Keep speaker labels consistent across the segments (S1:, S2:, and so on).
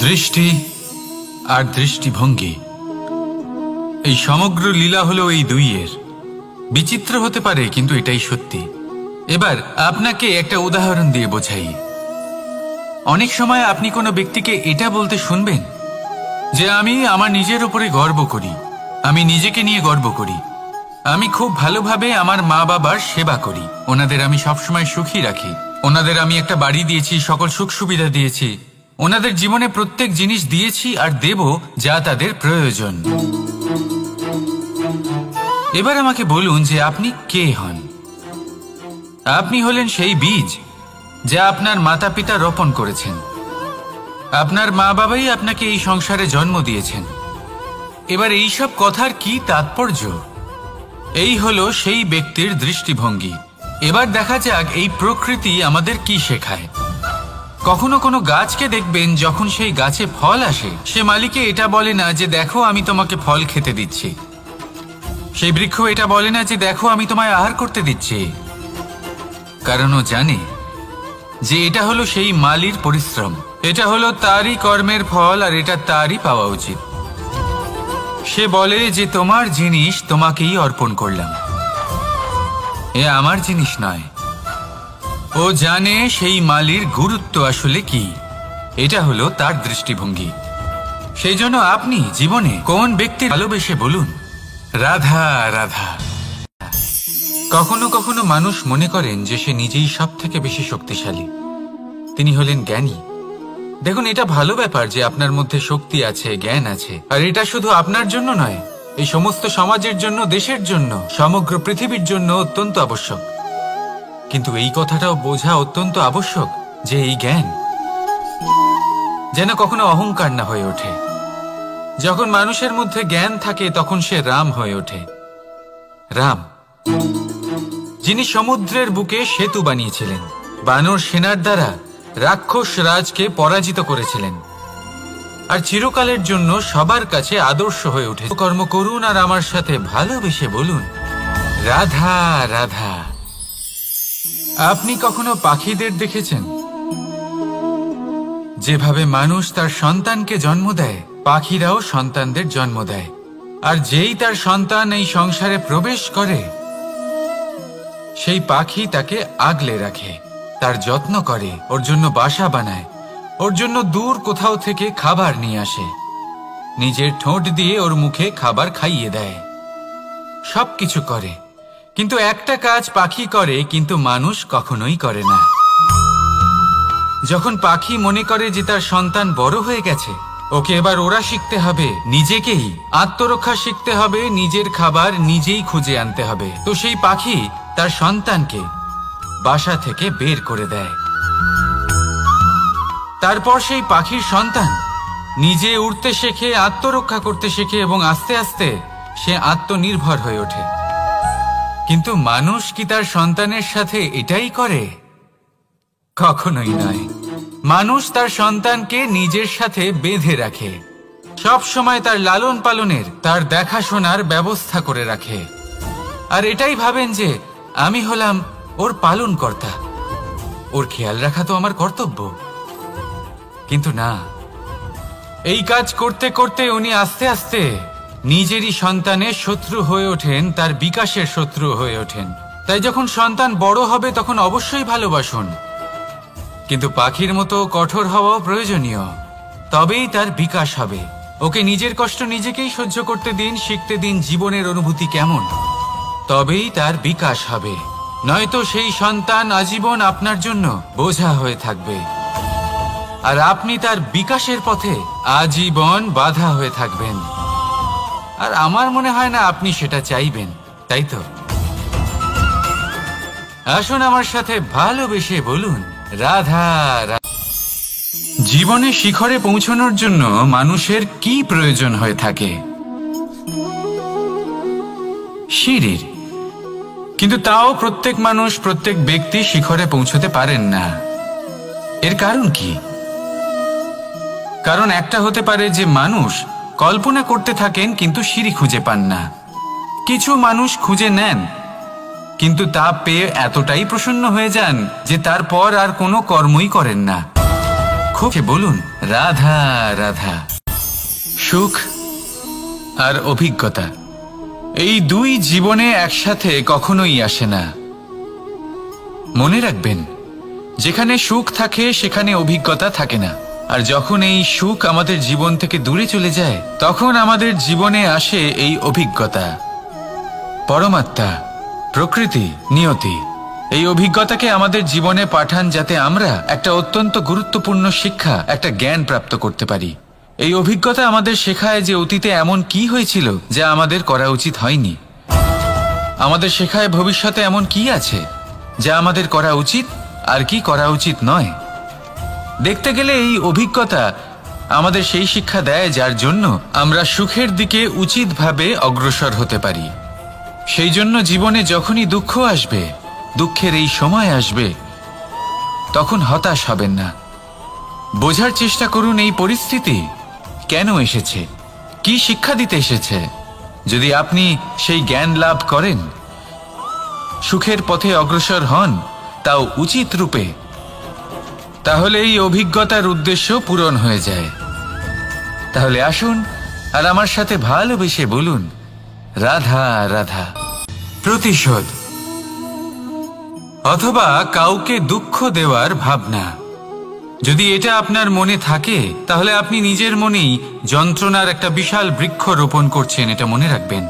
S1: দৃষ্টি আর দৃষ্টিভঙ্গি, এই সমগ্র লীলা হলো এই দুইয়ের। বিচিত্র হতে পারে, কিন্তু এটাই সত্যি। এবার আপনাকে একটা উদাহরণ দিয়ে বোঝাই। অনেক সময় আপনি কোনো ব্যক্তিকে এটা বলতে শুনবেন যে আমি আমার নিজের উপরে গর্ব করি, আমি নিজেকে নিয়ে গর্ব করি, আমি খুব ভালোভাবে আমার মা বাবার সেবা করি, ওনাদের আমি সবসময় সুখী রাখি, ওনাদের আমি একটা বাড়ি দিয়েছি, সকল সুখ সুবিধা দিয়েছি, ওনাদের জীবনে প্রত্যেক জিনিস দিয়েছি আর দেব যা তাদের প্রয়োজন। এবার আমাকে বলুন যে আপনি কে হন? আপনি হলেন সেই বীজ যা আপনার মাতা পিতা রোপণ করেছেন। আপনার মা বাবাই আপনাকে এই সংসারে জন্ম দিয়েছেন। এবার এইসব কথার কি তাৎপর্য? এই হলো সেই ব্যক্তির দৃষ্টিভঙ্গি। এবার দেখা যাক এই প্রকৃতি আমাদের কি শেখায়। কখনো কোনো গাছকে দেখবেন, যখন সেই গাছে ফল আসে, সে মালিকে এটা বলে না যে দেখো আমি তোমাকে ফল খেতে দিচ্ছি। সেই বৃক্ষ এটা বলে না যে দেখো আমি তোমায় আহার করতে দিচ্ছি, কারণ ও জানে যে এটা হলো সেই মালির পরিশ্রম, এটা হলো তারই কর্মের ফল, আর এটা তারই পাওয়া উচিত। সে বলে যে তোমার জিনিস তোমাকেই অর্পণ করলাম, এ আমার জিনিস নয়। ও জানে সেই মালির গুরুত্ব আসলে কি। এটা হলো তার দৃষ্টিভঙ্গি। সেই জন্য আপনি জীবনে কোন ব্যক্তি ভালোবেসে বলুন রাধা রাধা। কখনো কখনো মানুষ মনে করেন যে সে নিজেই সব থেকে বেশি শক্তিশালী, তিনি হলেন জ্ঞানী। দেখুন, এটা ভালো ব্যাপার যে আপনার মধ্যে শক্তি আছে, জ্ঞান আছে, আর এটা শুধু আপনার জন্য নয়, এই সমস্ত সমাজের জন্য, দেশের জন্য, সমগ্র পৃথিবীর জন্য অত্যন্ত আবশ্যক। কিন্তু এই কথাটাও বোঝা অত্যন্ত আবশ্যক যে এই জ্ঞান যেন কখনো অহংকার না হয়ে ওঠে। যখন মানুষের মধ্যে জ্ঞান থাকে তখন সে রাম হয়ে ওঠে। রাম, যিনি সমুদ্রের বুকে সেতু বানিয়েছিলেন, বানর সেনার দ্বারা রাক্ষস রাজকে পরাজিত করেছিলেন, আর চিরকালের জন্য সবার কাছে আদর্শ হয়ে উঠে। কর্ম করুন আর আমার সাথে ভালোবেসে বলুন রাধা রাধা। আপনি কখনো পাখিদের দেখেছেন? যেভাবে মানুষ তার সন্তানকে জন্ম দেয়, পাখিরাও সন্তানদের জন্ম দেয়। আর যেই তার সন্তান এই সংসারে প্রবেশ করে, সেই পাখি তাকে আগলে রাখে, তার যত্ন করে, ওর জন্য বাসা বানায়, ওর জন্য দূর কোথাও থেকে খাবার নিয়ে আসে, নিজের ঠোঁট দিয়ে ওর মুখে খাবার খাইয়ে দেয়, সবকিছু করে। কিন্তু একটা কাজ পাখি করে, কিন্তু মানুষ কখনোই করে না। যখন পাখি মনে করে যে তার সন্তান বড় হয়ে গেছে, ওকে এবার ওরা শিখতে হবে, নিজেকেই আত্মরক্ষা শিখতে হবে, নিজের খাবার নিজেই খুঁজে আনতে হবে, তো সেই পাখি তার সন্তানকে বাসা থেকে বের করে দেয়। তারপর সেই পাখির সন্তান নিজে উড়তে শেখে, আত্মরক্ষা করতে শেখে, এবং আস্তে আস্তে সে আত্মনির্ভর হয়ে ওঠে। কিন্তু মানুষ কি তার সন্তানের সাথে এটাই করে? কখনোই নয়। মানুষ তার সন্তানকে নিজের সাথে বেঁধে রাখে, সব সময় তার লালন পালনের, তার দেখাশোনার ব্যবস্থা করে রাখে, আর এটাই ভাবেন যে আমি হলাম ওর পালনকর্তা, ওর খেয়াল রাখা তো আমার কর্তব্য। কিন্তু না, এই কাজ করতে করতে উনি আস্তে আস্তে নিজেরই সন্তানের শত্রু হয়ে ওঠেন, তার বিকাশের শত্রু হয়ে ওঠেন। তাই যখন সন্তান বড় হবে তখন অবশ্যই ভালোবাসুন, কিন্তু পাখির মতো কঠোর হওয়াও প্রয়োজনীয়, তবেই তার বিকাশ হবে। ওকে নিজের কষ্ট নিজেকেই সহ্য করতে দিন, শিখতে দিন জীবনের অনুভূতি কেমন, তবেই তার বিকাশ হবে। নয়তো সেই সন্তান আজীবন আপনার জন্য বোঝা হয়ে থাকবে, আর আপনি তার বিকাশের পথে আজীবন বাধা হয়ে থাকবেন। আর আমার মনে হয় না আপনি সেটা চাইবেন, তাই তো? আসুন আমার সাথে ভালোবেসে বলুন রাধা রাধা। জীবনে শিখরে পৌঁছানোর জন্য মানুষের কি প্রয়োজন হয়ে থাকে? সিঁড়ির। কিন্তু তাও প্রত্যেক মানুষ, প্রত্যেক ব্যক্তি শিখরে পৌঁছতে পারেন না। এর কারণ কি? কারণ একটা হতে পারে যে মানুষ কল্পনা করতে থাকেন কিন্তু সিঁড়ি খুঁজে পান না। কিছু মানুষ খুঁজে নেন, কিন্তু তা পেয়ে এতটাই প্রসন্ন হয়ে যান যে তারপর আর কোনো কর্মই করেন না। খুব বলুন রাধা রাধা। সুখ আর অভিজ্ঞতা এই দুই জীবনে একসাথে কখনোই আসে না। মনে রাখবেন, যেখানে সুখ থাকে সেখানে অভিজ্ঞতা থাকে না। আর যখন এই সুখ আমাদের জীবন থেকে দূরে চলে যায়, তখন আমাদের জীবনে আসে এই অভিজ্ঞতা। পরমাত্মা, প্রকৃতি, নিয়তি এই অভিজ্ঞতাকে আমাদের জীবনে পাঠান, যাতে আমরা একটা অত্যন্ত গুরুত্বপূর্ণ শিক্ষা, একটা জ্ঞান প্রাপ্ত করতে পারি। এই অভিজ্ঞতা আমাদের শেখায় যে অতীতে এমন কি হয়েছিল যা আমাদের করা উচিত হয়নি। আমাদের শেখায় ভবিষ্যতে এমন কি আছে যা আমাদের করা উচিত আর কি করা উচিত নয়। দেখতে গেলে এই অভিজ্ঞতা আমাদের সেই শিক্ষা দেয় যার জন্য আমরা সুখের দিকে উচিতভাবে অগ্রসর হতে পারি। সেই জন্য জীবনে যখনই দুঃখ আসবে, দুঃখের এই সময় আসবে, তখন হতাশ হবেন না। বোঝার চেষ্টা করুন এই পরিস্থিতি কেন এসেছে, কি শিক্ষা দিতে এসেছে। যদি আপনি সেই জ্ঞান লাভ করেন, সুখের পথে অগ্রসর হন, তাও উচিত রূপে, তাহলে এই অভিজ্ঞতার উদ্দেশ্য পূরণ হয়ে যায়। তাহলে আসুন আর আমার সাথে ভালোবেসে বলুন রাধা রাধা। প্রতিশোধ অথবা কাউকে দুঃখ দেওয়ার ভাবনা, যদি এটা আপনার মনে থাকে, তাহলে আপনি নিজের মনেই যন্ত্রণার একটা বিশাল বৃক্ষ রোপণ করছেন, এটা মনে রাখবেন।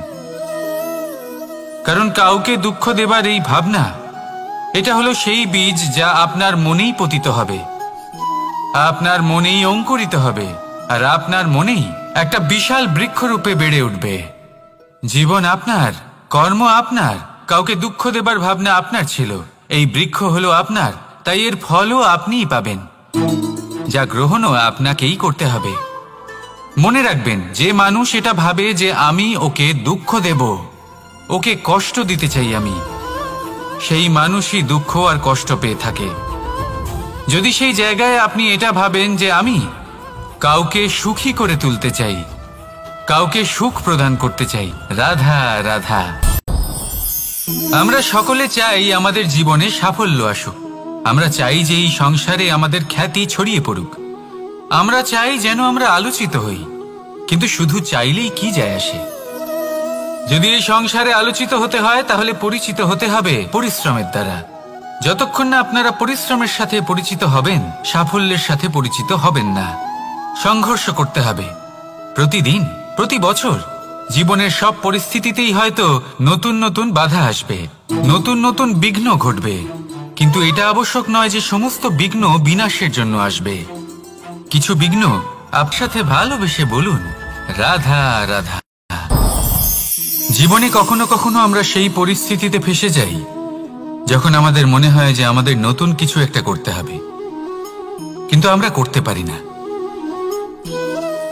S1: কারণ কাউকে দুঃখ দেবার এই ভাবনা, এটা হলো সেই বীজ যা আপনার মনেই পতিত হবে, আপনার মনেই অঙ্কুরিত হবে, আর আপনার মনেই একটা বিশাল বৃক্ষরূপে বেড়ে উঠবে। জীবন আপনার, কর্ম আপনার, কাউকে দুঃখ দেবার ভাবনা আপনার ছিল, এই বৃক্ষ হলো আপনার, তাই এর ফলও আপনিই পাবেন, যা গ্রহণও আপনাকেই করতে হবে। মনে রাখবেন, যে মানুষ এটা ভাবে যে আমি ওকে দুঃখ দেব, ওকে কষ্ট দিতে চাই আমি, সেই মানুষই দুঃখ আর কষ্ট পেয়ে থাকে। যদি সেই জায়গায় আপনি এটা ভাবেন যে আমি কাউকে সুখী করে তুলতে চাই, কাউকে সুখ প্রদান করতে চাই, রাধা রাধা। আমরা সকলে চাই আমাদের জীবনে সাফল্য আসুক, আমরা চাই যে এই সংসারে আমাদের খ্যাতি ছড়িয়ে পড়ুক, আমরা চাই যেন আমরা আলোচিত হই। কিন্তু শুধু চাইলেই কি যায় আসে? যদি এই সংসারে আলোচিত হতে হয়, তাহলে পরিচিত হতে হবে পরিশ্রমের দ্বারা। যতক্ষণ না আপনারা পরিশ্রমের সাথে পরিচিত হবেন, সাফল্যের সাথে পরিচিত হবেন না। সংঘর্ষ করতে হবে প্রতিদিন, প্রতি বছর। জীবনের সব পরিস্থিতিতেই হয়তো নতুন নতুন বাধা আসবে, নতুন নতুন বিঘ্ন ঘটবে, কিন্তু এটা আবশ্যক নয় যে সমস্ত বিঘ্ন বিনাশের জন্য আসবে। কিছু বিঘ্ন আপনার সাথে ভালোবেসে বলুন রাধা রাধা। জীবনে কখনো কখনো আমরা সেই পরিস্থিতিতে ফেসে যাই যখন আমাদের মনে হয় যে আমাদের নতুন কিছু একটা করতে হবে, কিন্তু আমরা করতে পারি না,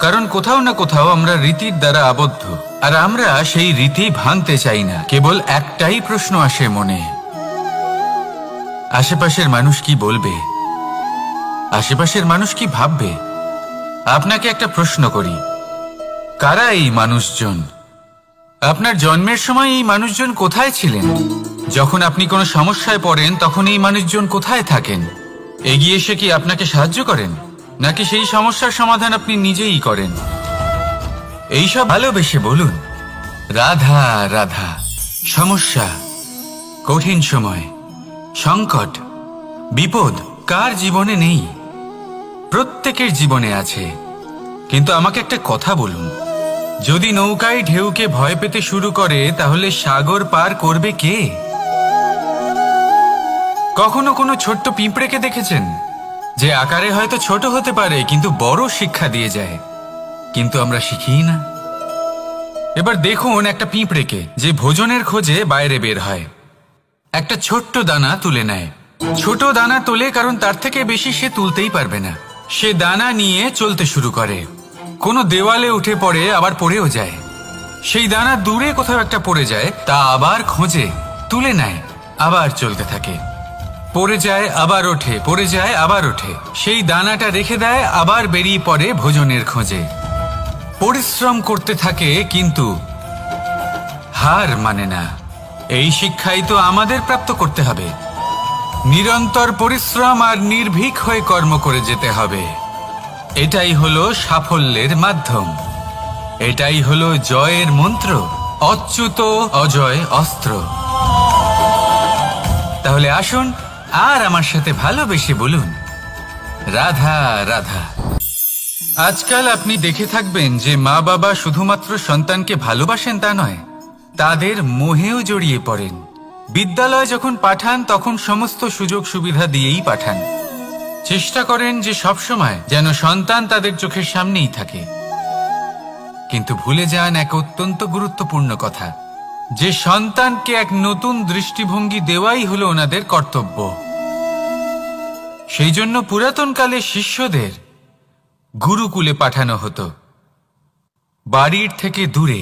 S1: কারণ কোথাও না কোথাও আমরা রীতির দ্বারা আবদ্ধ, আর আমরা সেই রীতি ভাঙতে চাই না। কেবল একটাই প্রশ্ন আসে মনে, আশেপাশের মানুষ কি বলবে, আশেপাশের মানুষ কি ভাববে। আপনাকে একটা প্রশ্ন করি, কারা এই মানুষজন? আপনার জন্মের সময় এই মানুষজন কোথায় ছিলেন? যখন আপনি কোনো সমস্যায় পড়েন, তখন এই মানুষজন কোথায় থাকেন? এগিয়ে এসে কি আপনাকে সাহায্য করেন, নাকি সেই সমস্যার সমাধান আপনি নিজেই করেন? এইসব ভালোবেসে বলুন রাধা রাধা। সমস্যা, কঠিন সময়, সংকট, বিপদ কার জীবনে নেই? প্রত্যেকের জীবনে আছে। কিন্তু আমাকে একটা কথা বলুন, যদি নৌকায় ঢেউকে ভয় পেতে শুরু করে, তাহলে সাগর পার করবে কে? কখনো কোনো ছোট্ট পিঁপড়েকে দেখেছেন, যে আকারে হয়তো ছোট হতে পারে কিন্তু বড় শিক্ষা দিয়ে যায়? কিন্তু আমরা শিখি না। এবার দেখুন একটা পিঁপড়েকে, যে ভোজনের খোঁজে বাইরে বের হয়, একটা ছোট্ট দানা তুলে নেয়। ছোট দানা তোলে কারণ তার থেকে বেশি সে তুলতেই পারবে না। সে দানা নিয়ে চলতে শুরু করে, কোনো দেওয়ালে উঠে পড়ে, আবার পড়েও যায়। সেই দানা দূরে কোথাও একটা পড়ে যায়, তা আবার খোঁজে, তুলে নেয়, আবার চলতে থাকে। পড়ে যায়, আবার ওঠে, পড়ে যায়, আবার ওঠে। সেই দানাটা রেখে দেয়, আবার বেরিয়ে পড়ে ভোজনের খোঁজে। পরিশ্রম করতে থাকে, কিন্তু হার মানে না। এই শিক্ষাই তো আমাদের প্রাপ্ত করতে হবে। নিরন্তর পরিশ্রম আর নির্ভীক হয়ে কর্ম করে যেতে হবে। এটাই হলো সাফল্যের মাধ্যম, এটাই হলো জয়ের মন্ত্র, অচ্যুত অজয় অস্ত্র। তাহলে আসুন আর আমার সাথে ভালোবেসে বলুন, রাধা রাধা। আজকাল আপনি দেখে থাকবেন যে মা বাবা শুধুমাত্র সন্তানকে ভালোবাসেন তা নয়, তাদের মোহেও জড়িয়ে পড়েন। বিদ্যালয় যখন পাঠান তখন সমস্ত সুযোগ সুবিধা দিয়েই পাঠান, চেষ্টা করেন যে সবসময় যেন সন্তান তাদের চোখের সামনেই থাকে। কিন্তু ভুলে যান এক অত্যন্ত গুরুত্বপূর্ণ কথা, যে সন্তানকে এক নতুন দৃষ্টিভঙ্গি দেওয়াই হলো ওনাদের কর্তব্য। সেই জন্য পুরাতনকালে শিষ্যদের গুরুকুলে পাঠানো হতো, বাড়ির থেকে দূরে।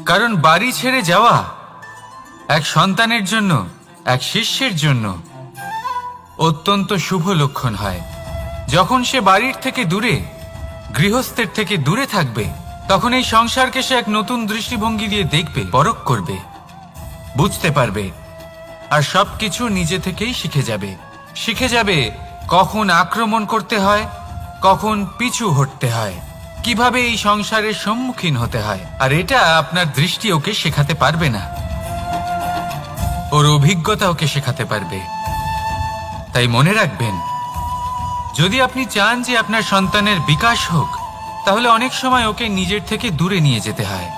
S1: কারণ বাড়ি ছেড়ে যাওয়া এক সন্তানের জন্য, এক শিষ্যের জন্য অত্যন্ত শুভ লক্ষণ হয়। যখন সে বাড়ির থেকে দূরে, গৃহস্থের থেকে দূরে থাকবে, তখন এই সংসারকে সে এক নতুন দৃষ্টিভঙ্গি দিয়ে দেখবে, পরখ করবে, বুঝতে পারবে, আর সবকিছু নিজে থেকেই শিখে যাবে কখন আক্রমণ করতে হয়, কখন পিছু হটতে হয়, কিভাবে এই সংসারের সম্মুখীন হতে হয়। আর এটা আপনার দৃষ্টি ওকে শেখাতে পারবে না, ওর অভিজ্ঞতা ওকে শেখাতে পারবে। তাই মনে রাখবেন, যদি আপনি চান যে আপনার সন্তানের বিকাশ হোক, তাহলে অনেক সময় ওকে নিজের থেকে দূরে নিয়ে যেতে হয়।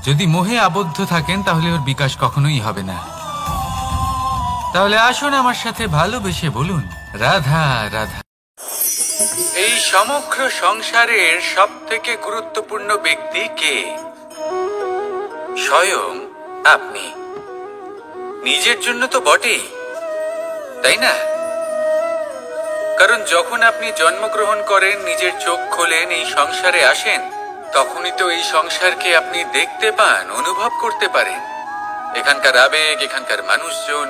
S1: যদি মোহে আবদ্ধ থাকেন তাহলে ওর বিকাশ কখনোই হবে না। তাহলে আসুন আমার সাথে ভালোবেসে বলুন, রাধা রাধা। এই সমগ্র সংসারের সব থেকে গুরুত্বপূর্ণ ব্যক্তি কে? স্বয়ং আপনি। নিজের জন্য তো বটেই, তাই না? কারণ যখন আপনি জন্মগ্রহণ করেন, নিজের চোখ খোলেন, এই সংসারে আসেন, তখনই তো এই সংসারকে আপনি দেখতে পান, অনুভব করতে পারেন। এখানকার আবেগ, এখানকার মানুষজন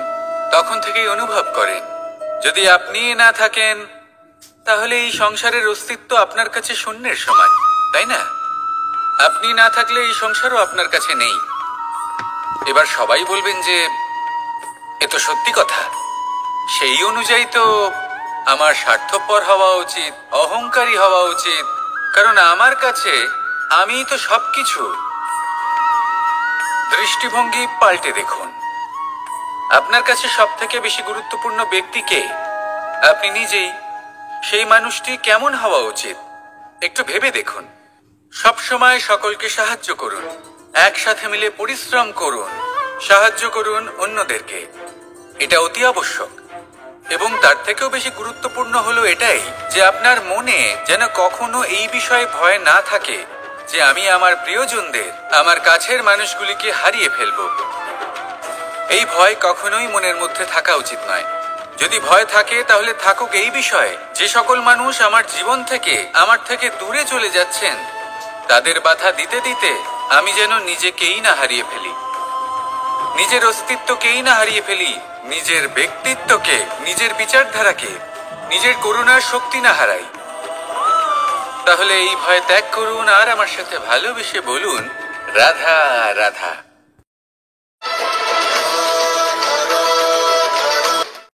S1: তখন থেকেই অনুভব করেন। যদি আপনি না থাকেন, তাহলে এই সংসারের অস্তিত্ব আপনার কাছে শূন্যের সমান, তাই না? আপনি না থাকলে এই সংসারও আপনার কাছে নেই। এবার সবাই বলবেন যে এ তো সত্যি কথা, সেই অনুযায়ী তো আমার স্বার্থপর হওয়া উচিত, অহংকারী হওয়া উচিত, কারণ আমার কাছে আমিই তো সবকিছু। দৃষ্টিভঙ্গি পাল্টে দেখুন, আপনার কাছে সব থেকে বেশি গুরুত্বপূর্ণ ব্যক্তি কে? আপনি নিজেই। সেই মানুষটি কেমন হওয়া উচিত একটু ভেবে দেখুন। সব সময় সকলকে সাহায্য করুন, একসাথে মিলে পরিশ্রম করুন, সাহায্য করুন অন্যদেরকে, এটা অতি আবশ্যক। এবং তার থেকেও বেশি গুরুত্বপূর্ণ হলো এটাই যে আপনার মনে যেন কখনো এই বিষয়ে ভয় না থাকে যে আমি আমার প্রিয়জনদের, আমার কাছের মানুষগুলিকে হারিয়ে ফেলব। এই ভয় কখনোই মনের মধ্যে থাকা উচিত নয়। যদি ভয় থাকে তাহলে থাকুক এই বিষয়ে যে সকল মানুষ আমার জীবন থেকে, আমার থেকে দূরে চলে যাচ্ছেন, তাদের বাধা দিতে দিতে আমি যেন নিজেকেই না হারিয়ে ফেলি, নিজের অস্তিত্বকেই না হারিয়ে ফেলি, নিজের ব্যক্তিত্বকে, নিজের বিচারধারাকে, নিজের করুণার শক্তি না হারাই। তাহলে এই ভয় ত্যাগ করুন আর আমার সাথে ভালোবেসে বলুন, রাধা রাধা।